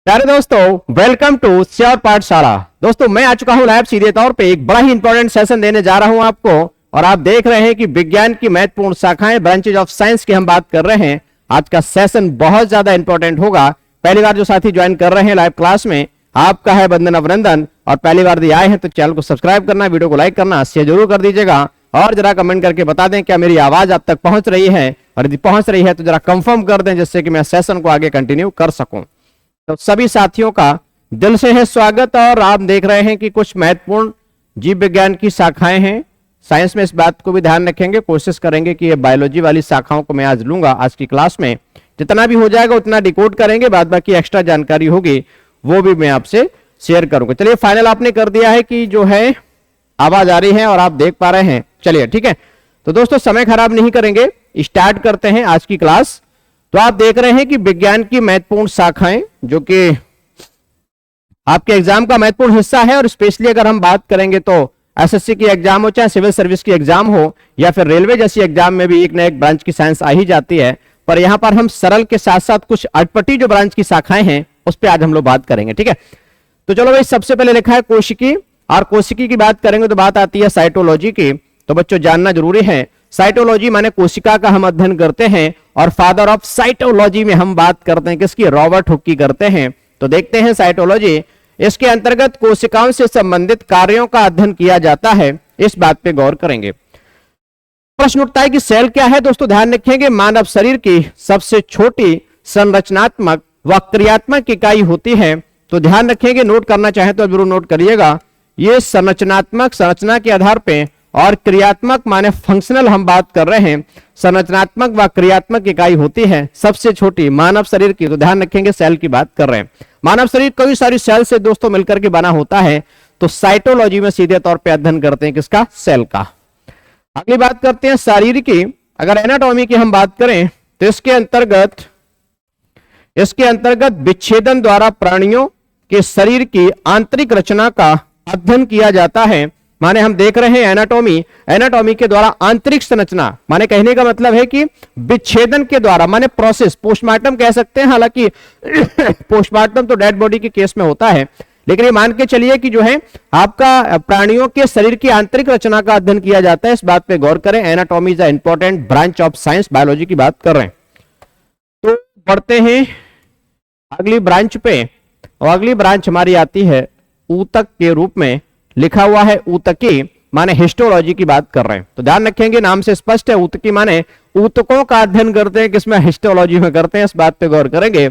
प्यारे दोस्तों, welcome to sure पाठशाला। दोस्तों, मैं आ चुका हूं लाइव सीधे तौर पे एक बड़ा ही इंपॉर्टेंट सेशन देने जा रहा हूं आपको। और आप देख रहे हैं कि विज्ञान की महत्वपूर्ण शाखाएं, ब्रांचेज ऑफ साइंस की हम बात कर रहे हैं। आज का सेशन बहुत ज्यादा इंपॉर्टेंट होगा। पहली बार जो साथी ज्वाइन कर रहे हैं लाइव क्लास में, आपका है बंधन अभिनंदन। और पहली बार यदि आए हैं तो चैनल को सब्सक्राइब करना, वीडियो को लाइक करना, शेयर जरूर कर दीजिएगा। और जरा कमेंट करके बता दें क्या मेरी आवाज आप तक पहुंच रही है, और यदि पहुंच रही है तो जरा कंफर्म कर दें, जिससे कि मैं सेशन को आगे कंटिन्यू कर सकूं। तो सभी साथियों का दिल से है स्वागत। और आप देख रहे हैं कि कुछ महत्वपूर्ण जीव विज्ञान की शाखाएं हैं। साइंस में इस बात को भी ध्यान रखेंगे, कोशिश करेंगे कि ये बायोलॉजी वाली शाखाओं को मैं आज लूंगा। आज की क्लास में जितना भी हो जाएगा उतना डिकोड करेंगे, बाद बाकी एक्स्ट्रा जानकारी होगी वो भी मैं आपसे शेयर करूंगा। चलिए, फाइनल आपने कर दिया है कि जो है आवाज आ रही है और आप देख पा रहे हैं। चलिए ठीक है, तो दोस्तों समय खराब नहीं करेंगे, स्टार्ट करते हैं आज की क्लास। तो आप देख रहे हैं कि विज्ञान की महत्वपूर्ण शाखाएं, जो कि आपके एग्जाम का महत्वपूर्ण हिस्सा है। और स्पेशली अगर हम बात करेंगे तो एसएससी की एग्जाम हो, चाहे सिविल सर्विस की एग्जाम हो, या फिर रेलवे जैसी एग्जाम में भी एक न एक ब्रांच की साइंस आ ही जाती है। पर यहां पर हम सरल के साथ साथ कुछ अटपटी जो ब्रांच की शाखाएं हैं उस पर आज हम लोग बात करेंगे। ठीक है, तो चलो भाई, सबसे पहले लिखा है कोशिकी। और कोशिकी की बात करेंगे तो बात आती है साइटोलॉजी की। तो बच्चों जानना जरूरी है, साइटोलॉजी माने कोशिका का हम अध्ययन करते हैं। और फादर ऑफ साइटोलॉजी में हम बात करते हैं किसकी? रॉबर्ट हुक की करते हैं। तो देखते हैं साइटोलॉजी, इसके अंतर्गत कोशिकाओं से संबंधित कार्यों का अध्ययन किया जाता है। इस बात पे गौर करेंगे। प्रश्न उठता है कि सेल क्या है? दोस्तों ध्यान रखेंगे, मानव शरीर की सबसे छोटी संरचनात्मक व क्रियात्मक इकाई होती है। तो ध्यान रखेंगे, नोट करना चाहे तो जरूर नोट करिएगा। ये संरचनात्मक, संरचना के आधार पे, और क्रियात्मक माने फंक्शनल हम बात कर रहे हैं। संरचनात्मक व क्रियात्मक इकाई होती है सबसे छोटी मानव शरीर की। तो ध्यान रखेंगे, सेल की बात कर रहे हैं। मानव शरीर कई सारी सेल से दोस्तों मिलकर के बना होता है। तो साइटोलॉजी में सीधे तौर पे अध्ययन करते हैं किसका? सेल का। अगली बात करते हैं शरीर की। अगर एनाटॉमी की हम बात करें तो इसके अंतर्गत विच्छेदन द्वारा प्राणियों के शरीर की आंतरिक रचना का अध्ययन किया जाता है। माने हम देख रहे हैं एनाटॉमी के द्वारा आंतरिक संरचना, माने कहने का मतलब है कि विच्छेदन के द्वारा, माने प्रोसेस, पोस्टमार्टम कह सकते हैं। हालांकि पोस्टमार्टम तो डेड बॉडी के केस में होता है, लेकिन ये मान के चलिए कि जो है आपका प्राणियों के शरीर की आंतरिक रचना का अध्ययन किया जाता है। इस बात पे गौर करें। Anatomy is a important branch of science, biology की बात कर रहे हैं। तो बढ़ते हैं अगली ब्रांच पे, और अगली ब्रांच हमारी आती है ऊतक के रूप में। लिखा हुआ है ऊतकी, माने हिस्टोलॉजी की बात कर रहे हैं। तो ध्यान रखेंगे, नाम से स्पष्ट है, ऊतकी माने ऊतकों का अध्ययन करते हैं। किसमें? हिस्टोलॉजी में करते हैं। इस बात पे गौर करेंगे।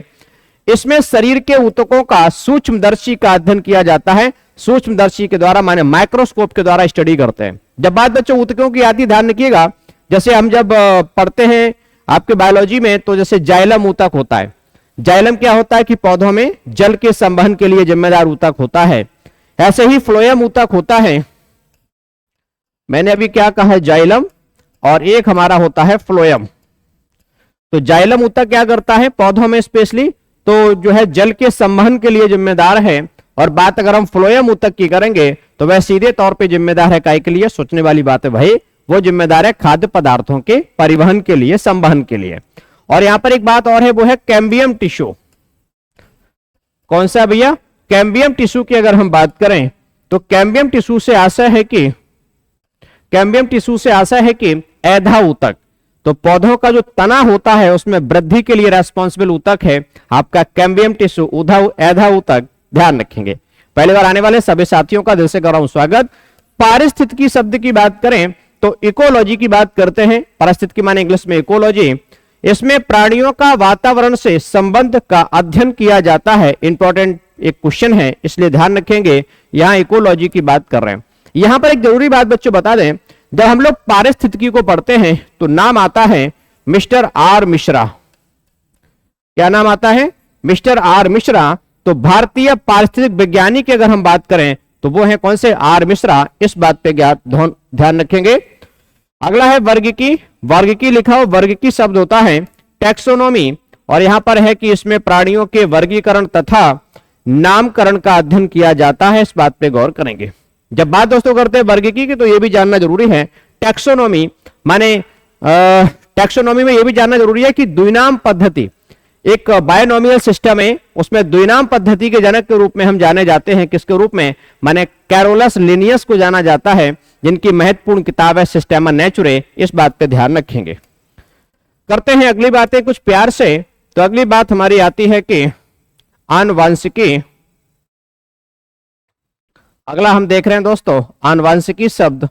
इसमें शरीर के ऊतकों का सूक्ष्मदर्शी का अध्ययन किया जाता है। सूक्ष्मदर्शी के द्वारा माने माइक्रोस्कोप के द्वारा स्टडी करते हैं। जब बात बच्चों ऊतकों की आती, ध्यान रखिएगा, जैसे हम जब पढ़ते हैं आपके बायोलॉजी में, तो जैसे जाइलम ऊतक होता है। जाइलम क्या होता है कि पौधों में जल के संवहन के लिए जिम्मेदार ऊतक होता है। ऐसे ही फ्लोएम ऊतक होता है। मैंने अभी क्या कहा है? जाइलम, और एक हमारा होता है फ्लोएम। तो जाइलम ऊतक क्या करता है? पौधों में स्पेशली तो जो है जल के संवहन के लिए जिम्मेदार है। और बात अगर हम फ्लोएम ऊतक की करेंगे तो वह सीधे तौर पे जिम्मेदार है काय के लिए? सोचने वाली बात है भाई, वो जिम्मेदार है खाद्य पदार्थों के परिवहन के लिए, संवहन के लिए। और यहां पर एक बात और है, वो है कैम्बियम टिश्यू। कौन सा भैया? कैम्बियम टिश्यू की अगर हम बात करें तो कैम्बियम टिश्यू से आशय है कि ऐधा ऊतक। तो पौधों का जो तना होता है उसमें वृद्धि के लिए रेस्पॉन्सिबल ऊतक है आपका कैम्बियम टिश्यू, ऐधा ऊतक। ध्यान रखेंगे। पहली बार आने वाले सभी साथियों का दिल से कर रहा हूं स्वागत। पारिस्थितिकी शब्द की बात करें तो इकोलॉजी की बात करते हैं। पारिस्थितिकी माने इंग्लिश में इकोलॉजी। इसमें प्राणियों का वातावरण से संबंध का अध्ययन किया जाता है। इंपॉर्टेंट एक क्वेश्चन है, इसलिए ध्यान रखेंगे, यहां इकोलॉजी की बात कर रहे हैं। यहां पर एक जरूरी बात बच्चों बता दें, जब हम लोग पारिस्थितिकी को पढ़ते हैं तो नाम आता है मिस्टर आर मिश्रा। क्या नाम आता है? Mister R Mishra. तो भारतीय पारिस्थितिक विज्ञानी की अगर हम बात करें तो वो है कौन से? आर मिश्रा। इस बात पे ध्यान रखेंगे। अगला है वर्गिकी। वर्गिकी लिखा हो, वर्गिकी शब्द होता है टैक्सोनॉमी, और यहां पर है कि इसमें प्राणियों के वर्गीकरण तथा नामकरण का अध्ययन किया जाता है। इस बात पे गौर करेंगे। जब बात दोस्तों करते हैं वर्गीकी की तो यह भी जानना जरूरी है, टैक्सोनॉमी माने टैक्सोनॉमी में यह भी जानना जरूरी है कि द्विनाम पद्धति, एक बायनोमियल सिस्टम है, उसमें द्विनाम पद्धति के जनक के रूप में हम जाने जाते हैं। किसके रूप में? माने कैरोलस लिनियस को जाना जाता है, जिनकी महत्वपूर्ण किताब है सिस्टेमा नेचुरे। इस बात पे ध्यान रखेंगे। करते हैं अगली बातें कुछ प्यार से। तो अगली बात हमारी आती है कि आनुवांशिकी। अगला हम देख रहे हैं दोस्तों आनुवांशिकी शब्द,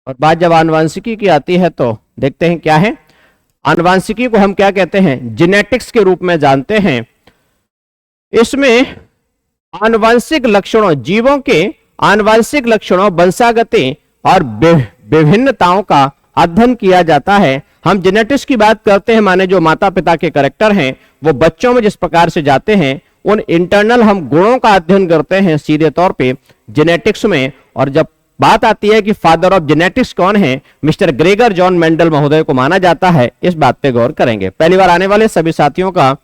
और बात जब आनुवांशिकी की आती है तो देखते हैं क्या है। आनुवांशिकी को हम क्या कहते हैं? जेनेटिक्स के रूप में जानते हैं। इसमें आनुवंशिक लक्षणों, जीवों के आनुवंशिक लक्षणों, वंशागति और विभिन्नताओं का अध्ययन किया जाता है। हम जेनेटिक्स की बात करते हैं, माने जो माता पिता के कैरेक्टर हैं वो बच्चों में जिस प्रकार से जाते हैं, उन इंटरनल हम गुणों का अध्ययन करते हैं सीधे तौर पे जेनेटिक्स में। और जब बात आती है कि फादर ऑफ जेनेटिक्स कौन है, मिस्टर ग्रेगर जॉन मेंडल महोदय को माना जाता है। इस बात पे गौर करेंगे। पहली बार आने वाले सभी साथियों का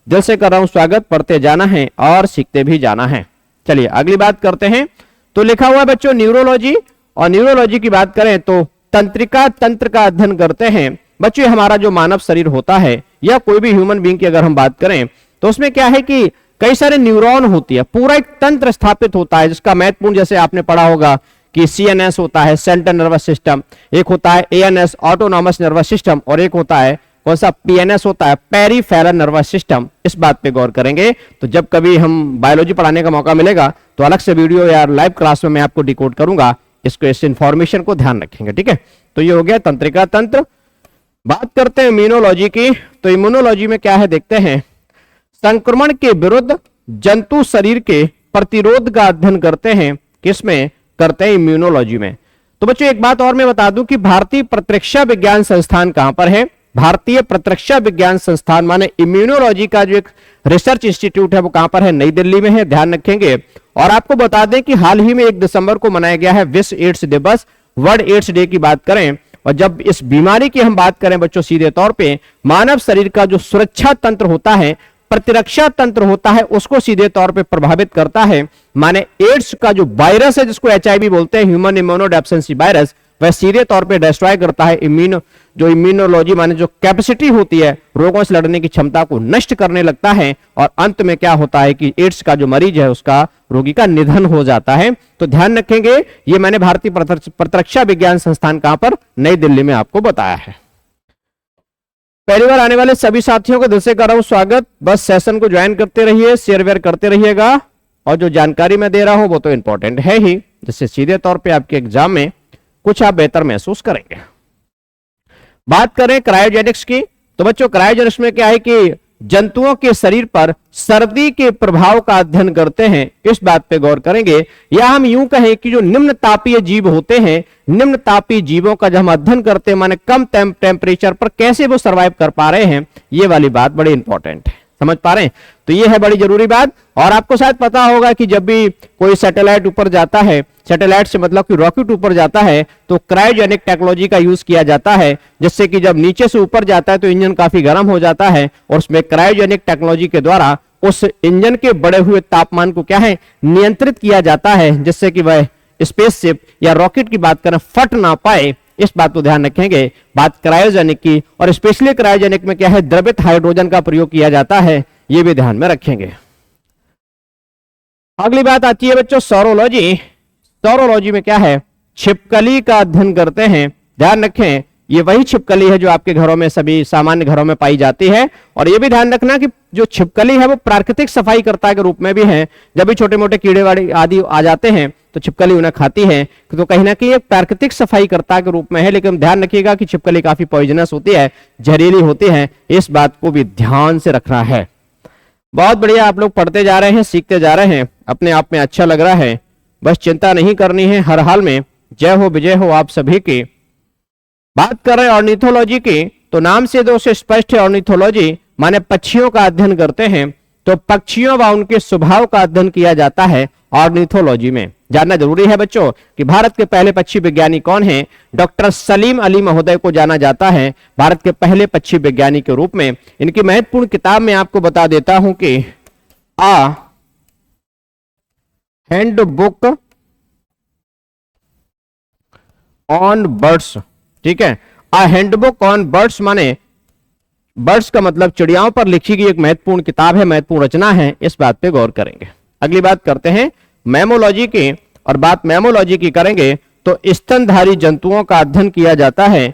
दिल से कर रहा हूं स्वागत। पढ़ते जाना है और सीखते भी जाना है। चलिए अगली बात करते हैं। तो लिखा हुआ है बच्चों न्यूरोलॉजी, और न्यूरोलॉजी की बात करें तो तंत्रिका तंत्र का अध्ययन करते हैं। बच्चों हमारा जो मानव शरीर होता है या कोई भी ह्यूमन बीइंग की अगर हम बात करें तो उसमें क्या है कि कई सारे न्यूरॉन होती है, पूरा एक तंत्र स्थापित होता है जिसका महत्वपूर्ण, जैसे आपने पढ़ा होगा कि सीएनएस होता है सेंट्रल नर्वस सिस्टम, एक होता है एएनएस ऑटोनॉमस नर्वस सिस्टम, और एक होता है कौन सा? पीएनएस होता है पेरिफेरल नर्वस सिस्टम। इस बात पे गौर करेंगे। तो जब कभी हम बायोलॉजी पढ़ाने का मौका मिलेगा तो अलग से वीडियो या लाइव क्लास में मैं आपको डिकोड करूंगा, इसको, इस इंफॉर्मेशन को ध्यान रखेंगे। ठीक है, तो ये हो गया तंत्रिका तंत्र। बात करते हैं इम्यूनोलॉजी की। तो इम्यूनोलॉजी में क्या है देखते हैं। संक्रमण के विरुद्ध जंतु शरीर के प्रतिरोध का अध्ययन करते हैं। किसमें करते हैं? इम्यूनोलॉजी में। तो बच्चों एक बात और मैं बता दूं कि भारतीय प्रतिरक्षा विज्ञान संस्थान कहां पर है? भारतीय प्रतिरक्षा विज्ञान संस्थान माने इम्यूनोलॉजी का जो एक रिसर्च इंस्टीट्यूट है वो कहां पर है? नई दिल्ली में है, ध्यान रखेंगे। और आपको बता दें कि हाल ही में 1 दिसंबर को मनाया गया है विश्व एड्स दिवस, वर्ल्ड एड्स डे की बात करें। और जब इस बीमारी की हम बात करें बच्चों सीधे तौर पे मानव शरीर का जो सुरक्षा तंत्र होता है, प्रतिरक्षा तंत्र होता है, उसको सीधे तौर पे प्रभावित करता है। माने एड्स का जो वायरस है जिसको एचआईवी बोलते हैं, ह्यूमन इम्यूनोडेफिशिएंसी वायरस, वह सीधे तौर पे डिस्ट्रॉय करता है इम्यूनोलॉजी माने जो कैपेसिटी होती है रोगों से लड़ने की क्षमता को नष्ट करने लगता है। और अंत में क्या होता है कि एड्स का जो मरीज है उसका, रोगी का निधन हो जाता है। तो ध्यान रखेंगे, ये मैंने भारतीय प्रतिरक्षा विज्ञान संस्थान कहां पर? नई दिल्ली में आपको बताया है। पहली बार आने वाले सभी साथियों को दिल से कर रहा हूं स्वागत। बस सेशन को ज्वाइन करते रहिए, शेयर वेयर करते रहिएगा, और जो जानकारी मैं दे रहा हूं वो तो इंपॉर्टेंट है ही, जिससे सीधे तौर पे आपके एग्जाम में कुछ आप बेहतर महसूस करेंगे। बात करें क्रायोजेनिक्स की। तो बच्चों क्रायोजेनिक्स में क्या है कि जंतुओं के शरीर पर सर्दी के प्रभाव का अध्ययन करते हैं। इस बात पे गौर करेंगे। या हम यूं कहें कि जो निम्न तापीय जीव होते हैं, निम्न तापीय जीवों का जब हम अध्ययन करते हैं माने कम टेम्परेचर पर कैसे वो सर्वाइव कर पा रहे हैं, ये वाली बात बड़ी इंपॉर्टेंट है। समझ पा रहे हैं? तो ये है बड़ी जरूरी बात। और आपको शायद पता होगा कि जब भी कोई सैटेलाइट ऊपर जाता है, सैटेलाइट से मतलब कि रॉकेट ऊपर जाता है, तो क्रायोजेनिक टेक्नोलॉजी का यूज किया जाता है, जिससे कि जब नीचे से ऊपर जाता है तो इंजन काफी गर्म हो जाता है, और उसमें क्रायोजेनिक टेक्नोलॉजी के द्वारा उस इंजन के बढ़े हुए तापमान को क्या है? नियंत्रित किया जाता है, जिससे कि वह स्पेसशिप या रॉकेट की बात करें फट ना पाए। इस बात को ध्यान रखेंगे। बात क्रायोजेनिक की, और स्पेशली क्रायोजेनिक में क्या है? द्रवित हाइड्रोजन का प्रयोग किया जाता है, ये भी ध्यान में रखेंगे। अगली बात आती है बच्चों सौरोलॉजी। सौरोलॉजी में क्या है? छिपकली का अध्ययन करते हैं। ध्यान रखें, ये वही छिपकली है जो आपके घरों में, सभी सामान्य घरों में पाई जाती है। और ये भी ध्यान रखना कि जो छिपकली है वो प्राकृतिक सफाईकर्ता के रूप में भी है। जब भी छोटे मोटे कीड़े वाड़ी आदि आ जाते हैं तो छिपकली उन्हें खाती है, तो कहीं ना कहीं एक प्राकृतिक सफाईकर्ता के रूप में है। लेकिन ध्यान रखिएगा कि छिपकली काफी पॉइजनस होती है, जहरीली होती है, इस बात को भी ध्यान से रखना है। बहुत बढ़िया, आप लोग पढ़ते जा रहे हैं, सीखते जा रहे हैं, अपने आप में अच्छा लग रहा है। बस चिंता नहीं करनी है हर हाल में। जय हो विजय हो आप सभी की। बात कर रहे हैं ऑर्निथोलॉजी की। तो नाम से दोस्तों स्पष्ट है, ऑर्निथोलॉजी माने पक्षियों का अध्ययन करते हैं। तो पक्षियों व उनके स्वभाव का अध्ययन किया जाता है ऑर्निथोलॉजी में। जानना जरूरी है बच्चों कि भारत के पहले पक्षी विज्ञानी कौन हैं? डॉक्टर सलीम अली महोदय को जाना जाता है भारत के पहले पक्षी विज्ञानी के रूप में। इनकी महत्वपूर्ण किताब में आपको बता देता हूं कि आ हैंडबुक ऑन बर्ड्स। ठीक है, आ हैंडबुक ऑन बर्ड्स माने बर्ड्स का मतलब चिड़ियाओं पर लिखी गई एक महत्वपूर्ण किताब है, महत्वपूर्ण रचना है, इस बात पे गौर करेंगे। अगली बात करते हैं मैमोलॉजी की, और बात मैमोलॉजी की करेंगे तो स्तनधारी जंतुओं का अध्ययन किया जाता है।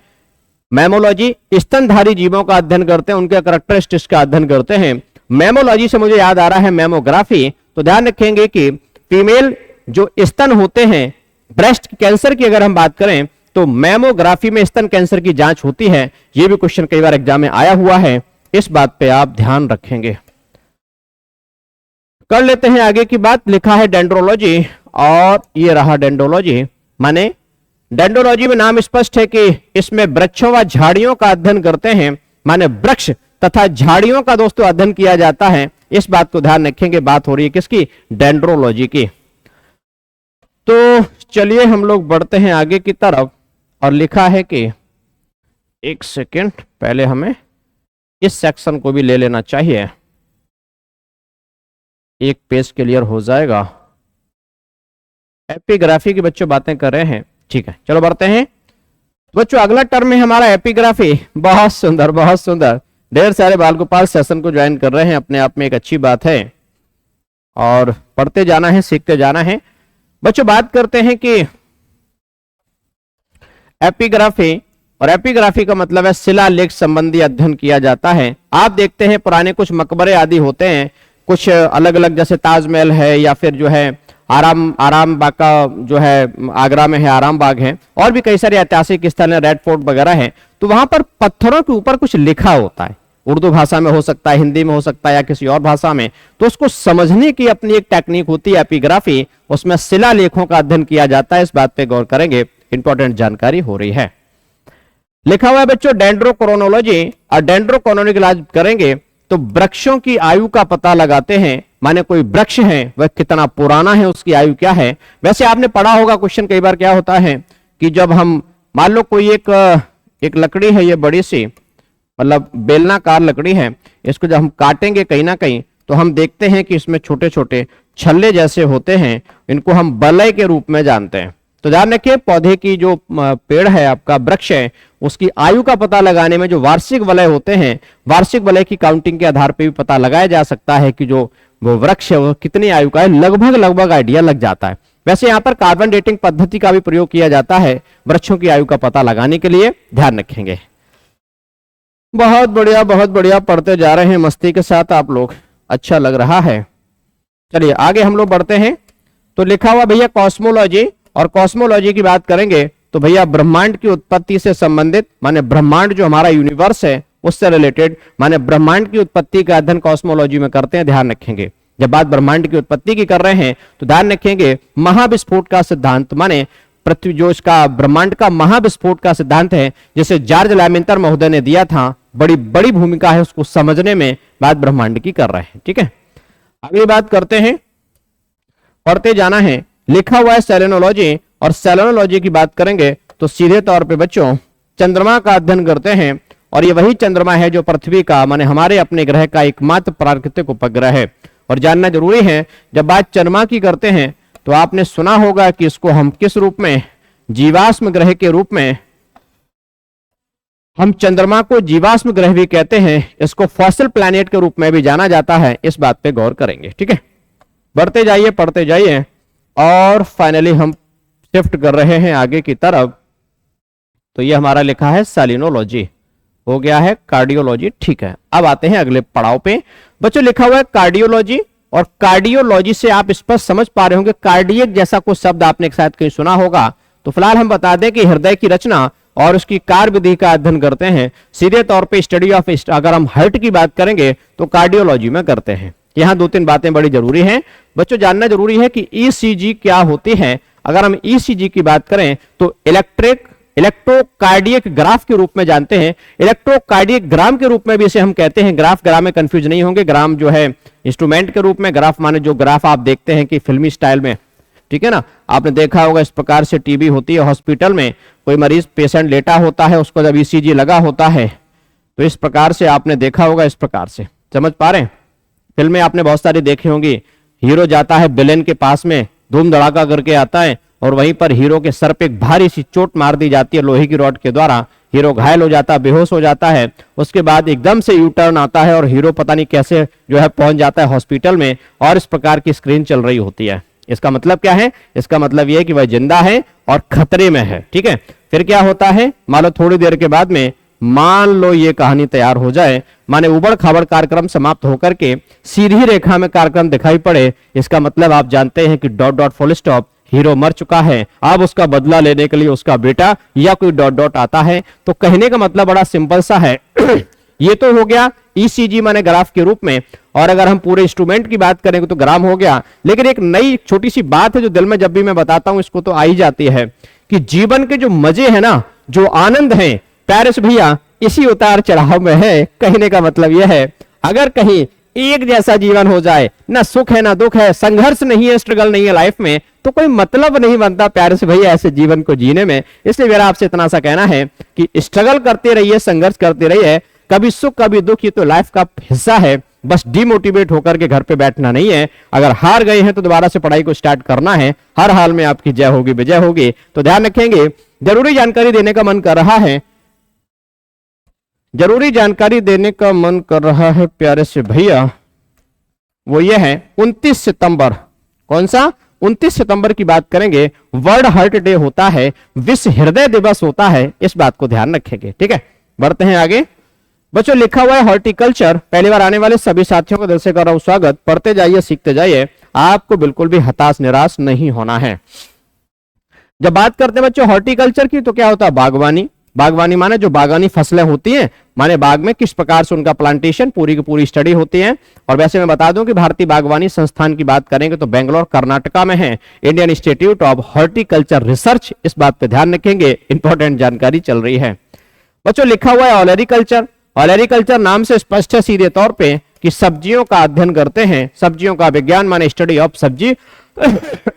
मैमोलॉजी स्तनधारी जीवों का अध्ययन करते हैं, उनके कैरेक्टरिस्टिक्स का अध्ययन करते हैं। मैमोलॉजी से मुझे याद आ रहा है मैमोग्राफी, तो ध्यान रखेंगे कि फीमेल जो स्तन होते हैं, ब्रेस्ट कैंसर की अगर हम बात करें तो मैमोग्राफी में स्तन कैंसर की जांच होती है। यह भी क्वेश्चन कई बार एग्जाम में आया हुआ है, इस बात पे आप ध्यान रखेंगे। कर लेते हैं आगे की बात। लिखा है डेंड्रोलॉजी, और ये रहा डेंड्रोलॉजी। माने डेंड्रोलॉजी में नाम स्पष्ट है कि इसमें वृक्षों व झाड़ियों का अध्ययन करते हैं, माने वृक्ष तथा झाड़ियों का दोस्तों अध्ययन किया जाता है। इस बात को ध्यान रखेंगे, बात हो रही है किसकी? डेंड्रोलॉजी की। तो चलिए हम लोग बढ़ते हैं आगे की तरफ, और लिखा है कि एक सेकेंड, पहले हमें इस सेक्शन को भी ले लेना चाहिए, एक पेज क्लियर हो जाएगा। एपिग्राफी की बच्चों बातें कर रहे हैं, ठीक है, चलो बढ़ते हैं बच्चों। अगला टर्म है हमारा एपिग्राफी। बहुत सुंदर, बहुत सुंदर। ढेर सारे बाल गोपाल सेशन को ज्वाइन कर रहे हैं, अपने आप में एक अच्छी बात है, और पढ़ते जाना है, सीखते जाना है बच्चों। बात करते हैं कि एपिग्राफी, और एपिग्राफी का मतलब है शिलालेख संबंधी अध्ययन किया जाता है। आप देखते हैं पुराने कुछ मकबरे आदि होते हैं, कुछ अलग अलग, जैसे ताजमहल है, या फिर जो है आराम बाग का जो है आगरा में है, आराम बाग है, और भी कई सारे ऐतिहासिक स्थल है, रेड फोर्ट वगैरह है। तो वहां पर पत्थरों के ऊपर कुछ लिखा होता है, उर्दू भाषा में हो सकता है, हिंदी में हो सकता है, या किसी और भाषा में। तो उसको समझने की अपनी एक टेक्निक होती है एपिग्राफी, उसमें शिलालेखों का अध्ययन किया जाता है। इस बात पे गौर करेंगे, इंपॉर्टेंट जानकारी हो रही है। लिखा हुआ है बच्चों डेंड्रोक्रोनोलॉजी, और डेंड्रोक्रोनोलॉजी इलाज करेंगे तो वृक्षों की आयु का पता लगाते हैं, माने कोई वृक्ष है वह कितना पुराना है, उसकी आयु क्या है। वैसे आपने पढ़ा होगा क्वेश्चन कई बार क्या होता है कि जब हम मान लो कोई एक लकड़ी है, ये बड़ी सी मतलब बेलनाकार लकड़ी है, इसको जब हम काटेंगे कहीं ना कहीं तो हम देखते हैं कि इसमें छोटे छोटे छल्ले जैसे होते हैं, इनको हम बलय के रूप में जानते हैं। तो ध्यान रखिए, पौधे की जो पेड़ है आपका, वृक्ष है, उसकी आयु का पता लगाने में जो वार्षिक वलय होते हैं, वार्षिक वलय की काउंटिंग के आधार पर भी पता लगाया जा सकता है कि जो वो वृक्ष है वो कितनी आयु का है, लगभग आइडिया लग जाता है। वैसे यहाँ पर कार्बन डेटिंग पद्धति का भी प्रयोग किया जाता है वृक्षों की आयु का पता लगाने के लिए, ध्यान रखेंगे। बहुत बढ़िया, बहुत बढ़िया, पढ़ते जा रहे हैं मस्ती के साथ आप लोग, अच्छा लग रहा है। चलिए आगे हम लोग बढ़ते हैं। तो लिखा हुआ भैया कॉस्मोलॉजी, और कॉस्मोलॉजी की बात करेंगे तो भैया ब्रह्मांड की उत्पत्ति से संबंधित, माने ब्रह्मांड जो हमारा यूनिवर्स है उससे रिलेटेड, माने ब्रह्मांड की उत्पत्ति का अध्ययन कॉस्मोलॉजी में करते हैं। ध्यान रखेंगे, जब बात ब्रह्मांड की उत्पत्ति की कर रहे हैं तो ध्यान रखेंगे महाविस्फोट का सिद्धांत, माने पृथ्वी जो इसका ब्रह्मांड का महाविस्फोट का सिद्धांत है, जिसे जॉर्ज लैमेंटर महोदय ने दिया था, बड़ी बड़ी भूमिका है उसको समझने में, बात ब्रह्मांड की कर रहे हैं। ठीक है, अगली बात करते हैं, पढ़ते जाना है। लिखा हुआ है सेलेनोलॉजी, और सेलेनोलॉजी की बात करेंगे तो सीधे तौर पे बच्चों चंद्रमा का अध्ययन करते हैं, और ये वही चंद्रमा है जो पृथ्वी का, माने हमारे अपने ग्रह का एकमात्र प्राकृतिक उपग्रह है। और जानना जरूरी है, जब बात चंद्रमा की करते हैं तो आपने सुना होगा कि इसको हम किस रूप में, जीवाश्म ग्रह के रूप में, हम चंद्रमा को जीवाश्म ग्रह भी कहते हैं, इसको फॉसिल प्लैनेट के रूप में भी जाना जाता है। इस बात पे गौर करेंगे। ठीक है, बढ़ते जाइए, पढ़ते जाइए, और फाइनली हम शिफ्ट कर रहे हैं आगे की तरफ। तो ये हमारा लिखा है सेलिनोलॉजी, हो गया है कार्डियोलॉजी। ठीक है, अब आते हैं अगले पड़ाव पे बच्चों। लिखा हुआ है कार्डियोलॉजी, और कार्डियोलॉजी से आप स्पष्ट समझ पा रहे होंगे, कार्डियक जैसा कुछ शब्द आपने एक साथ कहीं सुना होगा। तो फिलहाल हम बता दें कि हृदय की रचना और उसकी कार्य विधि का अध्ययन करते हैं। सीधे तौर पे स्टडी ऑफ, अगर हम हार्ट की बात करेंगे तो कार्डियोलॉजी में करते हैं। यहाँ दो तीन बातें बड़ी जरूरी हैं बच्चों, जानना जरूरी है कि ईसीजी क्या होती है। अगर हम ईसीजी की बात करें तो इलेक्ट्रोकार्डियक ग्राफ के रूप में जानते हैं, इलेक्ट्रोकार्डियक ग्राम के रूप में भी इसे हम कहते हैं। ग्राफ ग्राम में कंफ्यूज नहीं होंगे, ग्राम जो है इंस्ट्रूमेंट के रूप में, ग्राफ माने जो ग्राफ आप देखते हैं कि फिल्मी स्टाइल में, ठीक है ना, आपने देखा होगा इस प्रकार से टीबी होती है हॉस्पिटल में, कोई मरीज पेशेंट लेटा होता है, उसको जब ईसीजी लगा होता है तो इस प्रकार से आपने देखा होगा, इस प्रकार से समझ पा रहे हैं। फिल्में आपने बहुत सारी देखी होंगी, हीरो जाता है विलेन के पास में, धूम धड़ाका करके आता है, और वहीं पर हीरो के सर पे एक भारी सी चोट मार दी जाती है लोहे की रॉड के द्वारा। हीरो घायल हो जाता है, बेहोश हो जाता है। उसके बाद एकदम से यू टर्न आता है और हीरो पता नहीं कैसे जो है पहुंच जाता है हॉस्पिटल में, और इस प्रकार की स्क्रीन चल रही होती है। इसका मतलब क्या है? इसका मतलब यह है कि वह जिंदा है और खतरे में है। ठीक है, फिर क्या होता है? मान लो थोड़ी देर के बाद में, मान लो ये कहानी तैयार हो जाए, माने उबड़ खाबड़ कार्यक्रम समाप्त होकर के सीधी रेखा में कार्यक्रम दिखाई पड़े, इसका मतलब आप जानते हैं कि dot dot full stop, hero मर चुका है, अब उसका बदला लेने के लिए उसका बेटा या कोई डॉट डॉट आता है। तो कहने का मतलब बड़ा सिंपल सा है ये तो हो गया ईसीजी माने ग्राफ के रूप में, और अगर हम पूरे इंस्ट्रूमेंट की बात करेंगे तो ग्राम हो गया। लेकिन एक नई छोटी सी बात है जो दिल में जब भी मैं बताता हूं इसको तो आ ही जाती है कि जीवन के जो मजे हैं ना, जो आनंद है प्यारेस भैया, इसी उतार चढ़ाव में है। कहने का मतलब यह है अगर कहीं एक जैसा जीवन हो जाए, ना सुख है ना दुख है, संघर्ष नहीं है, स्ट्रगल नहीं है लाइफ में, तो कोई मतलब नहीं बनता प्यारे से भैया ऐसे जीवन को जीने में। इसलिए मेरा आपसे इतना सा कहना है कि स्ट्रगल करते रहिए, संघर्ष करते रहिए, कभी सुख कभी दुख, ये तो लाइफ का हिस्सा है। बस डिमोटिवेट होकर के घर पे बैठना नहीं है। अगर हार गए हैं तो दोबारा से पढ़ाई को स्टार्ट करना है। हर हाल में आपकी जय होगी, विजय होगी। तो ध्यान रखेंगे, जरूरी जानकारी देने का मन कर रहा है, जरूरी जानकारी देने का मन कर रहा है प्यारे से भैया, वो ये है 29 सितंबर। कौन सा? 29 सितंबर की बात करेंगे। वर्ल्ड हार्ट डे होता है, विश्व हृदय दिवस होता है, इस बात को ध्यान रखेंगे। ठीक है, बढ़ते हैं आगे। बच्चों लिखा हुआ है हॉर्टिकल्चर, पहली बार आने वाले सभी साथियों को दिल से कर रहा हूं स्वागत। पढ़ते जाइए, सीखते जाइए, आपको बिल्कुल भी हताश निराश नहीं होना है। जब बात करते हैं बच्चों हॉर्टिकल्चर की, तो क्या होता है? बागवानी। बागवानी माने जो बागानी फसलें होती हैं, माने बाग में किस प्रकार से उनका प्लांटेशन, पूरी की पूरी स्टडी होती है। और वैसे मैं बता दूं कि भारतीय बागवानी संस्थान की बात करेंगे तो बेंगलोर कर्नाटका में है, Indian institute of horticulture research. इस बात पे ध्यान रखेंगे, इंपॉर्टेंट जानकारी चल रही है। बच्चों लिखा हुआ है ऑलरिकल्चर। ऑलरिकल्चर नाम से स्पष्ट है सीधे तौर पे कि सब्जियों का अध्ययन करते हैं, सब्जियों का विज्ञान माने स्टडी ऑफ सब्जी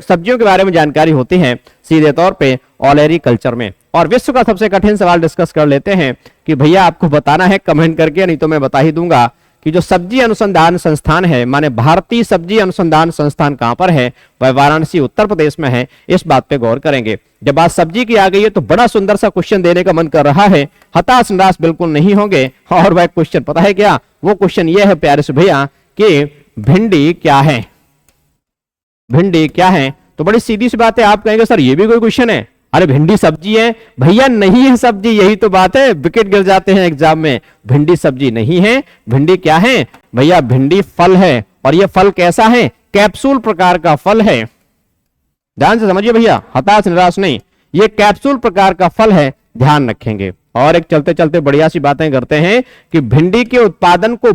सब्जियों के बारे में जानकारी होती है सीधे तौर पे ऑलरिकल्चर में। और विश्व का सबसे कठिन सवाल डिस्कस कर लेते हैं कि भैया आपको बताना है कमेंट करके, नहीं तो मैं बता ही दूंगा कि जो सब्जी अनुसंधान संस्थान है, माने भारतीय सब्जी अनुसंधान संस्थान कहां पर है? वह वाराणसी उत्तर प्रदेश में है। इस बात पे गौर करेंगे। जब बात सब्जी की आ गई है तो बड़ा सुंदर सा क्वेश्चन देने का मन कर रहा है, हताश निराश बिल्कुल नहीं होंगे। और वह क्वेश्चन पता है क्या? वो क्वेश्चन ये है प्यारे से भैया कि भिंडी क्या है? भिंडी क्या है? तो बड़ी सीधी सी बात है, आप कहेंगे सर ये भी कोई क्वेश्चन है? अरे भिंडी सब्जी है भैया? नहीं है सब्जी, यही तो बात है, विकेट गिर जाते हैं एग्जाम में। भिंडी सब्जी नहीं है। भिंडी क्या है भैया? भिंडी फल है। और ये फल कैसा है? कैप्सूल प्रकार का फल है। ध्यान से समझिए भैया, हताश निराश नहीं, ये कैप्सूल प्रकार का फल है, ध्यान रखेंगे। और एक चलते चलते बढ़िया सी बातें करते हैं कि भिंडी के उत्पादन को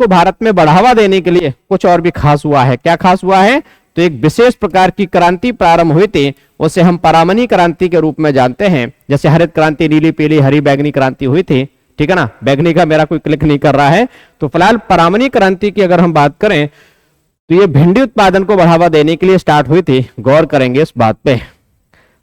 भारत में बढ़ावा देने के लिए कुछ और भी खास हुआ है। क्या खास हुआ है? तो एक विशेष प्रकार की क्रांति प्रारंभ हुई थी, उसे हम परामनी क्रांति के रूप में जानते हैं। जैसे हरित क्रांति, नीली पीली हरी बैगनी क्रांति हुई थी, ठीक है ना? बैगनी का मेरा कोई क्लिक नहीं कर रहा है। तो फिलहाल परामनी क्रांति की अगर हम बात करें तो ये भिंडी उत्पादन को बढ़ावा देने के लिए स्टार्ट हुई थी। गौर करेंगे इस बात पे।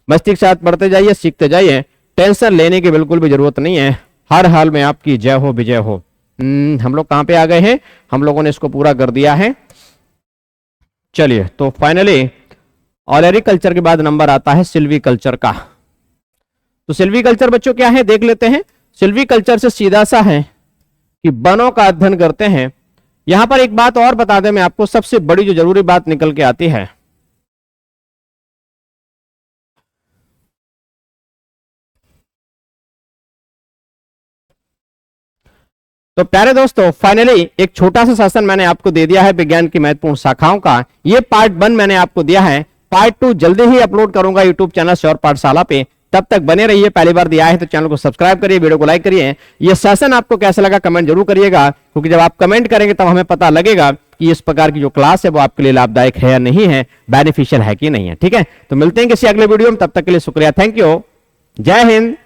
मस्ती के साथ पढ़ते जाइए, सीखते जाइए, टेंशन लेने की बिल्कुल भी जरूरत नहीं है। हर हाल में आपकी जय हो, विजय हो। हम लोग कहां पे आ गए हैं? हम लोगों ने इसको पूरा कर दिया है। चलिए, तो फाइनली ऑलरिकल्चर के बाद नंबर आता है सिल्वीकल्चर का। तो सिल्वीकल्चर बच्चों क्या है देख लेते हैं। सिल्वीकल्चर से सीधा सा है कि वनों का अध्ययन करते हैं। यहां पर एक बात और बता दें मैं आपको, सबसे बड़ी जो जरूरी बात निकल के आती है, तो प्यारे दोस्तों फाइनली एक छोटा सा सेशन मैंने आपको दे दिया है विज्ञान की महत्वपूर्ण शाखाओं का। ये पार्ट 1 मैंने आपको दिया है, पार्ट 2 जल्दी ही अपलोड करूंगा यूट्यूब चैनल श्योर पाठशाला पे। तब तक बने रहिए। पहली बार दिया है तो चैनल को सब्सक्राइब करिए, वीडियो को लाइक करिए। ये सेशन आपको कैसा लगा कमेंट जरूर करिएगा, क्योंकि जब आप कमेंट करेंगे तब हमें पता लगेगा कि इस प्रकार की जो क्लास है वो आपके लिए लाभदायक है या नहीं है, बेनिफिशियल है कि नहीं है। ठीक है, तो मिलते हैं किसी अगले वीडियो में, तब तक के लिए शुक्रिया, थैंक यू, जय हिंद।